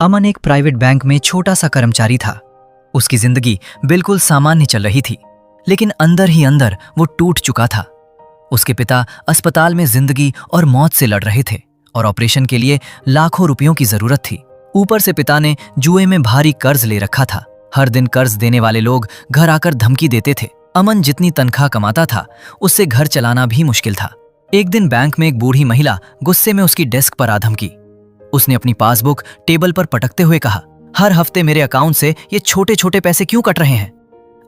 अमन एक private bank में छोटा सा कर्मचारी था। उसकी जिंदगी बिल्कुल सामान्य चल रही थी, लेकिन अंदर ही अंदर वो टूट चुका था। उसके पिता अस्पताल में जिंदगी और मौत से लड़ रहे थे और ऑपरेशन के लिए लाखों रुपयों की जरूरत थी। ऊपर से पिता ने जुए में भारी कर्ज ले रखा था। हर दिन कर्ज देने वाले लोग घर आकर धमकी देते थे। अमन जितनी तनख्वाह कमाता था, उससे घर चलाना भी मुश्किल था। एक दिन बैंक में एक बूढ़ी महिला गुस्से में उसकी डेस्क पर आ धमकी। उसने अपनी पासबुक टेबल पर पटकते हुए कहा, हर हफ्ते मेरे अकाउंट से ये छोटे छोटे पैसे क्यों कट रहे हैं?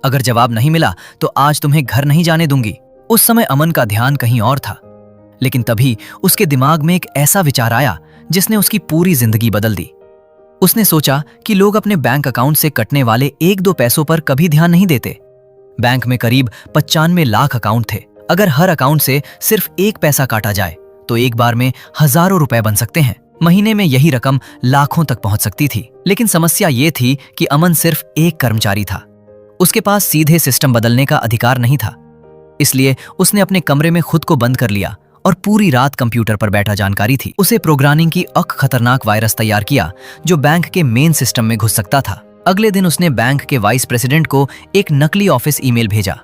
अगर जवाब नहीं मिला तो आज तुम्हें घर नहीं जाने दूंगी। उस समय अमन का ध्यान कहीं और था, लेकिन तभी उसके दिमाग में एक ऐसा विचार आया जिसने उसकी पूरी जिंदगी बदल दी। उसने सोचा कि लोग अपने बैंक अकाउंट से कटने वाले 1-2 पैसों पर कभी ध्यान नहीं देते। बैंक में करीब 95 लाख अकाउंट थे। अगर हर अकाउंट से सिर्फ 1 पैसा काटा जाए तो एक बार में हजारों रुपए बन सकते हैं। महीने में यही रकम लाखों तक पहुंच सकती थी। लेकिन समस्या ये थी कि अमन सिर्फ एक कर्मचारी था। उसके पास सीधे सिस्टम बदलने का अधिकार नहीं था। इसलिए उसने अपने कमरे में खुद को बंद कर लिया और पूरी रात कंप्यूटर पर बैठा जानकारी थी। उसे प्रोग्रामिंग की खतरनाक वायरस तैयार किया जो बैंक के मेन सिस्टम में घुस सकता था। अगले दिन उसने बैंक के वाइस प्रेसिडेंट को एक नकली ऑफिस ईमेल भेजा।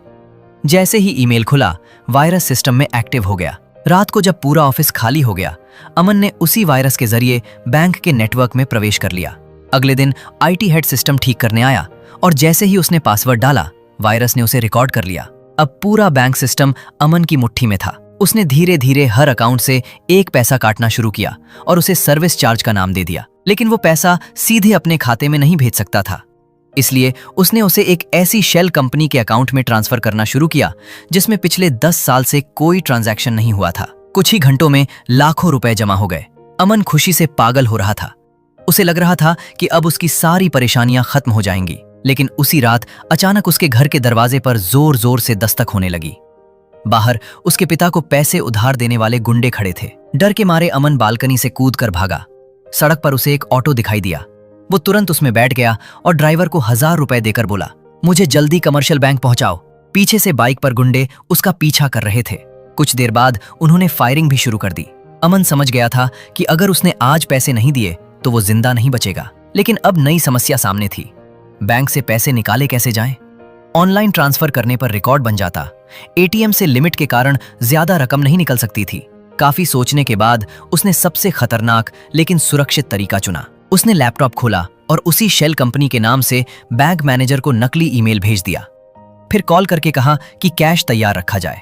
जैसे ही ईमेल खुला, वायरस सिस्टम में एक्टिव हो गया। रात को जब पूरा ऑफिस खाली हो गया, अमन ने उसी वायरस के जरिए बैंक के नेटवर्क में प्रवेश कर लिया। अगले दिन आईटी हेड सिस्टम ठीक करने आया और जैसे ही उसने पासवर्ड डाला, वायरस ने उसे रिकॉर्ड कर लिया। अब पूरा बैंक सिस्टम अमन की मुट्ठी में था। उसने धीरे धीरे हर अकाउंट से 1 पैसा काटना शुरू किया और उसे सर्विस चार्ज का नाम दे दिया। लेकिन वो पैसा सीधे अपने खाते में नहीं भेज सकता था, इसलिए उसने उसे एक ऐसी शेल कंपनी के अकाउंट में ट्रांसफर करना शुरू किया जिसमें पिछले 10 साल से कोई ट्रांजैक्शन नहीं हुआ था। कुछ ही घंटों में लाखों रुपए जमा हो गए। अमन खुशी से पागल हो रहा था। उसे लग रहा था कि अब उसकी सारी परेशानियां खत्म हो जाएंगी। लेकिन उसी रात अचानक उसके घर के दरवाजे पर जोर जोर से दस्तक होने लगी। बाहर उसके पिता को पैसे उधार देने वाले गुंडे खड़े थे। डर के मारे अमन बालकनी से कूद कर भागा। सड़क पर उसे एक ऑटो दिखाई दिया। वो तुरंत उसमें बैठ गया और ड्राइवर को 1000 रुपए देकर बोला, मुझे जल्दी कमर्शियल बैंक पहुंचाओ। पीछे से बाइक पर गुंडे उसका पीछा कर रहे थे। कुछ देर बाद उन्होंने फायरिंग भी शुरू कर दी। अमन समझ गया था कि अगर उसने आज पैसे नहीं दिए तो वो जिंदा नहीं बचेगा। लेकिन अब नई समस्या सामने थी। बैंक से पैसे निकाले कैसे जाएं? ऑनलाइन ट्रांसफर करने पर रिकॉर्ड बन जाता। एटीएम से लिमिट के कारण ज्यादा रकम नहीं निकल सकती थी। काफी सोचने के बाद उसने सबसे खतरनाक लेकिन सुरक्षित तरीका चुना। उसने लैपटॉप खोला और उसी शेल कंपनी के नाम से बैंक मैनेजर को नकली ईमेल भेज दिया। फिर कॉल करके कहा कि कैश तैयार रखा जाए।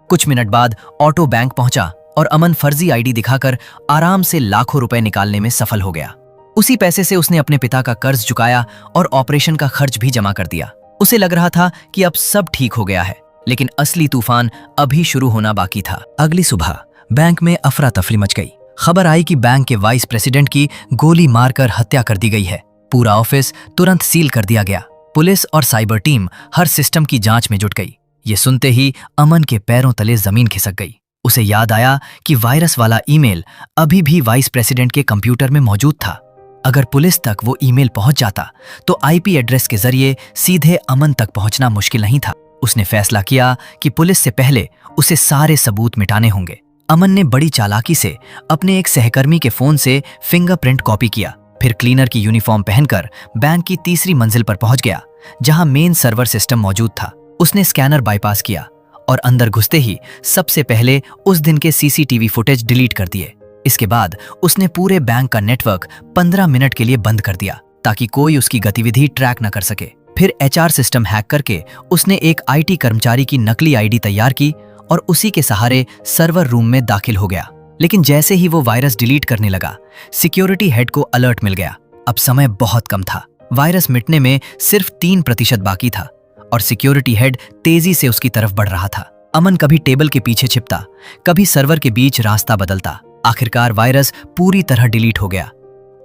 कुछ मिनट बाद ऑटो बैंक पहुंचा और अमन फर्जी आईडी दिखाकर आराम से लाखों रुपए निकालने में सफल हो गया। उसी पैसे से उसने अपने पिता का कर्ज चुकाया और ऑपरेशन का खर्च भी जमा कर दिया। उसे लग रहा था कि अब सब ठीक हो गया है, लेकिन असली तूफान अभी शुरू होना बाकी था। अगली सुबह बैंक में अफरा तफरी मच गई। खबर आई कि बैंक के वाइस प्रेसिडेंट की गोली मारकर हत्या कर दी गई है। पूरा ऑफिस तुरंत सील कर दिया गया। पुलिस और साइबर टीम हर सिस्टम की जांच में जुट गई। ये सुनते ही अमन के पैरों तले जमीन खिसक गई। उसे याद आया कि वायरस वाला ईमेल अभी भी वाइस प्रेसिडेंट के कंप्यूटर में मौजूद था। अगर पुलिस तक वो ईमेल पहुंच जाता तो आईपी एड्रेस के जरिए सीधे अमन तक पहुंचना मुश्किल नहीं था। उसने फैसला किया कि पुलिस से पहले उसे सारे सबूत मिटाने होंगे। अमन ने बड़ी चालाकी से अपने एक सहकर्मी के फोन से फिंगरप्रिंट कॉपी किया। फिर क्लीनर की यूनिफॉर्म पहनकर बैंक की तीसरी मंजिल पर पहुंच गया, जहां मेन सर्वर सिस्टम मौजूद था। उसने स्कैनर बाईपास किया और अंदर घुसते ही सबसे पहले उस दिन के सीसीटीवी फुटेज डिलीट कर दिए। इसके बाद उसने पूरे बैंक का नेटवर्क 15 मिनट के लिए बंद कर दिया ताकि कोई उसकी गतिविधि ट्रैक न कर सके। फिर एचआर सिस्टम हैक करके उसने एक आईटी कर्मचारी की नकली आईडी तैयार की और उसी के सहारे सर्वर रूम में दाखिल हो गया। लेकिन जैसे ही वो वायरस डिलीट करने लगा, सिक्योरिटी हेड को अलर्ट मिल गया। अब समय बहुत कम था। वायरस मिटने में सिर्फ 3% बाकी था और सिक्योरिटी हेड तेजी से उसकी तरफ बढ़ रहा था। अमन कभी टेबल के पीछे छिपता, कभी सर्वर के बीच रास्ता बदलता। आखिरकार वायरस पूरी तरह डिलीट हो गया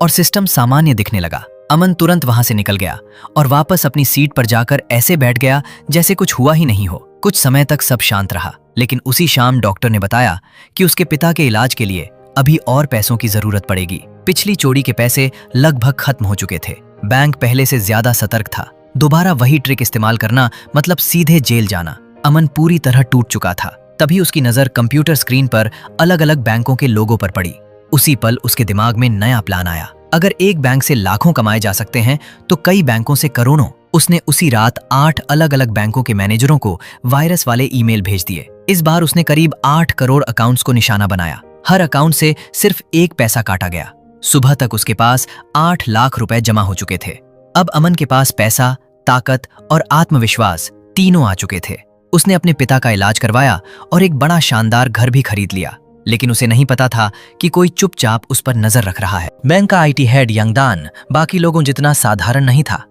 और सिस्टम सामान्य दिखने लगा। अमन तुरंत वहां से निकल गया और वापस अपनी सीट पर जाकर ऐसे बैठ गया जैसे कुछ हुआ ही नहीं हो। कुछ समय तक सब शांत रहा, लेकिन उसी शाम डॉक्टर ने बताया कि उसके पिता के इलाज के लिए अभी और पैसों की जरूरत पड़ेगी। पिछली चोरी के पैसे लगभग खत्म हो चुके थे। बैंक पहले से ज्यादा सतर्क था। दोबारा वही ट्रिक इस्तेमाल करना मतलब सीधे जेल जाना। अमन पूरी तरह टूट चुका था। तभी उसकी नजर कंप्यूटर स्क्रीन पर अलग अलग बैंकों के लोगों पर पड़ी। उसी पल उसके दिमाग में नया प्लान आया। अगर एक बैंक से लाखों कमाए जा सकते हैं तो कई बैंकों से करोड़ों। उसने उसी रात 8 अलग अलग बैंकों के मैनेजरों को वायरस वाले ईमेल भेज दिए। इस बार उसने करीब 8 करोड़ अकाउंट्स को निशाना बनाया। हर अकाउंट से सिर्फ 1 पैसा काटा गया। सुबह तक उसके पास 8 लाख रुपए जमा हो चुके थे। अब अमन के पास पैसा, ताकत और आत्मविश्वास तीनों आ चुके थे। उसने अपने पिता का इलाज करवाया और एक बड़ा शानदार घर भी खरीद लिया। लेकिन उसे नहीं पता था कि कोई चुपचाप उस पर नजर रख रहा है। बैंक का आईटी हेड यंगदान बाकी लोगों जितना साधारण नहीं था।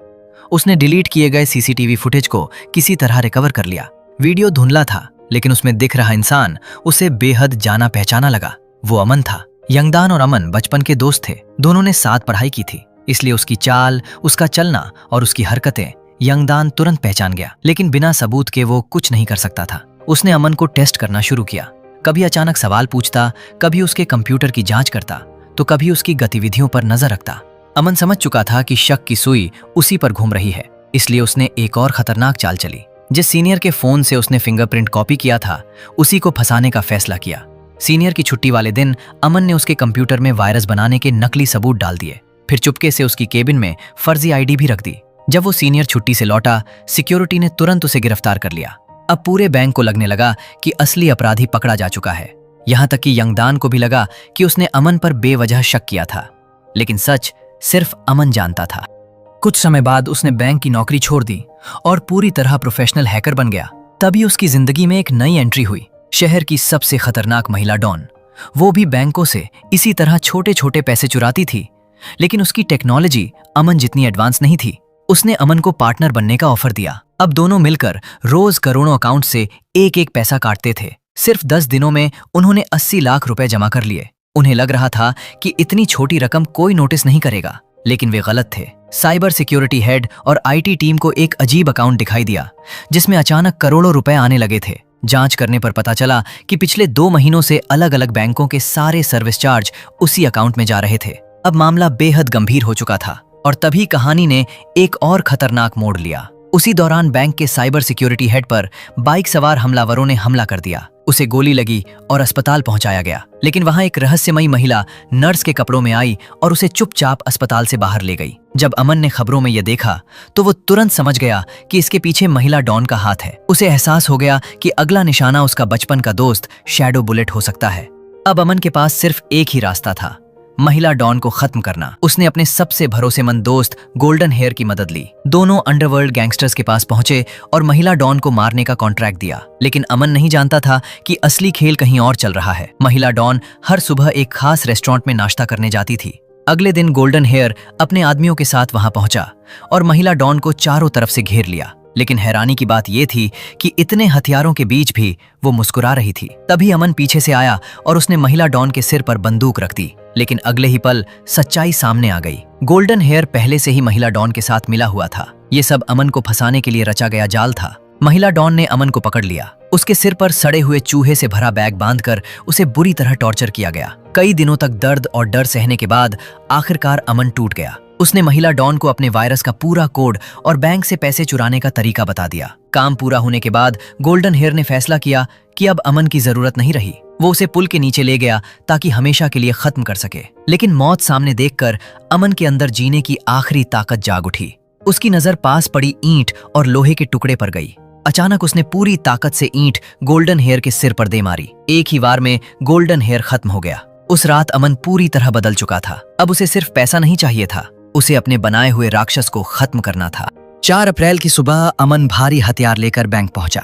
उसने डिलीट किए गए सीसीटीवी फुटेज को किसी तरह रिकवर कर लिया। वीडियो धुंधला था, लेकिन उसमें दिख रहा इंसान उसे बेहद जाना पहचाना लगा। वो अमन था। यंगदान और अमन बचपन के दोस्त थे। दोनों ने साथ पढ़ाई की थी, इसलिए उसकी चाल, उसका चलना और उसकी हरकतें यंगदान तुरंत पहचान गया। लेकिन बिना सबूत के वो कुछ नहीं कर सकता था। उसने अमन को टेस्ट करना शुरू किया। कभी अचानक सवाल पूछता, कभी उसके कंप्यूटर की जांच करता, तो कभी उसकी गतिविधियों पर नजर रखता। अमन समझ चुका था कि शक की सुई उसी पर घूम रही है, इसलिए उसने एक और खतरनाक चाल चली। जिस सीनियर के फोन से उसने फिंगरप्रिंट कॉपी किया था, उसी को फंसाने का फैसला किया। सीनियर की छुट्टी वाले दिन अमन ने उसके कंप्यूटर में वायरस बनाने के नकली सबूत डाल दिए। फिर चुपके से उसकी केबिन में फर्जी आईडी भी रख दी। जब वो सीनियर छुट्टी से लौटा, सिक्योरिटी ने तुरंत उसे गिरफ्तार कर लिया। अब पूरे बैंक को लगने लगा कि असली अपराधी पकड़ा जा चुका है। यहां तक कि यंगदान को भी लगा कि उसने अमन पर बेवजह शक किया था, लेकिन सच सिर्फ अमन जानता था। कुछ समय बाद उसने बैंक की नौकरी छोड़ दी और पूरी तरह प्रोफेशनल हैकर बन गया। तभी उसकी जिंदगी में एक नई एंट्री हुई, शहर की सबसे खतरनाक महिला डॉन। वो भी बैंकों से इसी तरह छोटे छोटे पैसे चुराती थी, लेकिन उसकी टेक्नोलॉजी अमन जितनी एडवांस नहीं थी। उसने अमन को पार्टनर बनने का ऑफर दिया। अब दोनों मिलकर रोज करोड़ों अकाउंट से एक एक पैसा काटते थे। सिर्फ 10 दिनों में उन्होंने 80 लाख रुपए जमा कर लिए। उन्हें लग रहा था कि इतनी छोटी रकम कोई नोटिस नहीं करेगा, लेकिन वे गलत थे। साइबर सिक्योरिटी हेड और आईटी टीम को एक अजीब अकाउंट दिखाई दिया, जिसमें अचानक करोड़ों रुपए आने लगे थे। जांच करने पर पता चला कि पिछले 2 महीनों से अलग अलग बैंकों के सारे सर्विस चार्ज उसी अकाउंट में जा रहे थे। अब मामला बेहद गंभीर हो चुका था और तभी कहानी ने एक और खतरनाक मोड़ लिया। उसी दौरान बैंक के साइबर सिक्योरिटी हेड पर बाइक सवार हमलावरों ने हमला कर दिया। उसे गोली लगी और अस्पताल पहुंचाया गया। लेकिन वहां एक रहस्यमयी महिला नर्स के कपड़ों में आई और उसे चुपचाप अस्पताल से बाहर ले गई। जब अमन ने खबरों में यह देखा तो वो तुरंत समझ गया कि इसके पीछे महिला डॉन का हाथ है। उसे एहसास हो गया कि अगला निशाना उसका बचपन का दोस्त शैडो बुलेट हो सकता है। अब अमन के पास सिर्फ एक ही रास्ता था, महिला डॉन को खत्म करना। उसने अपने सबसे भरोसेमंद दोस्त गोल्डन हेयर की मदद ली। दोनों अंडरवर्ल्ड गैंगस्टर्स के पास पहुंचे और महिला डॉन को मारने का कॉन्ट्रैक्ट दिया। लेकिन अमन नहीं जानता था कि असली खेल कहीं और चल रहा है। महिला डॉन हर सुबह एक खास रेस्टोरेंट में नाश्ता करने जाती थी। अगले दिन गोल्डन हेयर अपने आदमियों के साथ वहां पहुंचा और महिला डॉन को चारों तरफ से घेर लिया। लेकिन हैरानी की बात यह थी कि इतने हथियारों के बीच भी वो मुस्कुरा रही थी। तभी अमन पीछे से आया और उसने महिला डॉन के सिर पर बंदूक रख दी। लेकिन अगले ही पल सच्चाई सामने आ गई। गोल्डन हेयर पहले से ही महिला डॉन के साथ मिला हुआ था। ये सब अमन को फंसाने के लिए रचा गया जाल था। महिला डॉन ने अमन को पकड़ लिया। उसके सिर पर सड़े हुए चूहे से भरा बैग बांधकर उसे बुरी तरह टॉर्चर किया गया। कई दिनों तक दर्द और डर सहने के बाद आखिरकार अमन टूट गया। उसने महिला डॉन को अपने वायरस का पूरा कोड और बैंक से पैसे चुराने का तरीका बता दिया। काम पूरा होने के बाद गोल्डन हेयर ने फैसला किया कि अब अमन की जरूरत नहीं रही। वो उसे पुल के नीचे ले गया ताकि हमेशा के लिए खत्म कर सके। लेकिन मौत सामने देखकर अमन के अंदर जीने की आखिरी ताकत जाग उठी। उसकी नजर पास पड़ी ईंट और लोहे के टुकड़े पर गई। अचानक उसने पूरी ताकत से ईंट गोल्डन हेयर के सिर पर दे मारी। एक ही वार में गोल्डन हेयर खत्म हो गया। उस रात अमन पूरी तरह बदल चुका था। अब उसे सिर्फ पैसा नहीं चाहिए था, उसे अपने बनाए हुए राक्षस को खत्म करना था। 4 अप्रैल की सुबह अमन भारी हथियार लेकर बैंक पहुंचा।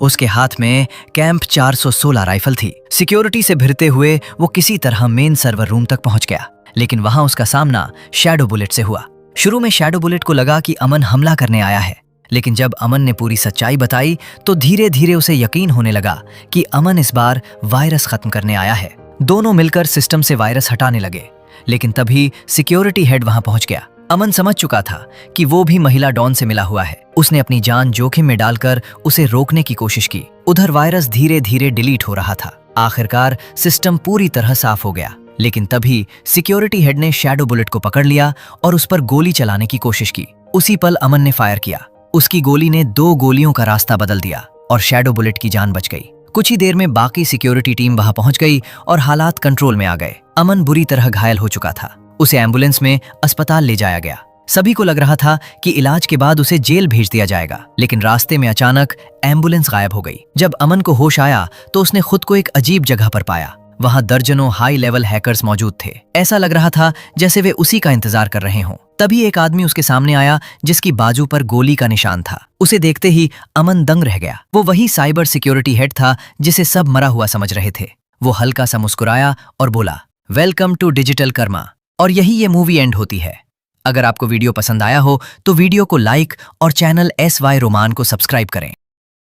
उसके हाथ में कैंप 416 राइफल थी। सिक्योरिटी से भिड़ते हुए वो किसी तरह मेन सर्वर रूम तक पहुंच गया। लेकिन वहां उसका सामना शैडो बुलेट से हुआ। शुरू में शैडो बुलेट को लगा कि अमन हमला करने आया है, लेकिन जब अमन ने पूरी सच्चाई बताई तो धीरे धीरे उसे यकीन होने लगा कि अमन इस बार वायरस खत्म करने आया है। दोनों मिलकर सिस्टम से वायरस हटाने लगे। लेकिन तभी सिक्योरिटी हेड वहां पहुंच गया। अमन समझ चुका था कि वो भी महिला डॉन से मिला हुआ है। उसने अपनी जान जोखिम में डालकर उसे रोकने की कोशिश की। उधर वायरस धीरे धीरे डिलीट हो रहा था। आखिरकार सिस्टम पूरी तरह साफ हो गया। लेकिन तभी सिक्योरिटी हेड ने शैडो बुलेट को पकड़ लिया और उस पर गोली चलाने की कोशिश की। उसी पल अमन ने फायर किया। उसकी गोली ने 2 गोलियों का रास्ता बदल दिया और शैडो बुलेट की जान बच गई। कुछ ही देर में बाकी सिक्योरिटी टीम वहां पहुंच गई और हालात कंट्रोल में आ गए। अमन बुरी तरह घायल हो चुका था। उसे एम्बुलेंस में अस्पताल ले जाया गया। सभी को लग रहा था कि इलाज के बाद उसे जेल भेज दिया जाएगा, लेकिन रास्ते में अचानक एम्बुलेंस गायब हो गई। जब अमन को होश आया तो उसने खुद को एक अजीब जगह पर पाया। वहां दर्जनों हाई लेवल हैकर्स मौजूद थे। ऐसा लग रहा था जैसे वे उसी का इंतजार कर रहे हों। तभी एक आदमी उसके सामने आया जिसकी बाजू पर गोली का निशान था। उसे देखते ही अमन दंग रह गया। वो वही साइबर सिक्योरिटी हेड था जिसे सब मरा हुआ समझ रहे थे। वो हल्का सा मुस्कुराया और बोला, वेलकम टू डिजिटल कर्मा। और यही ये मूवी एंड होती है। अगर आपको वीडियो पसंद आया हो तो वीडियो को लाइक और चैनल SY रोमान को सब्सक्राइब करें।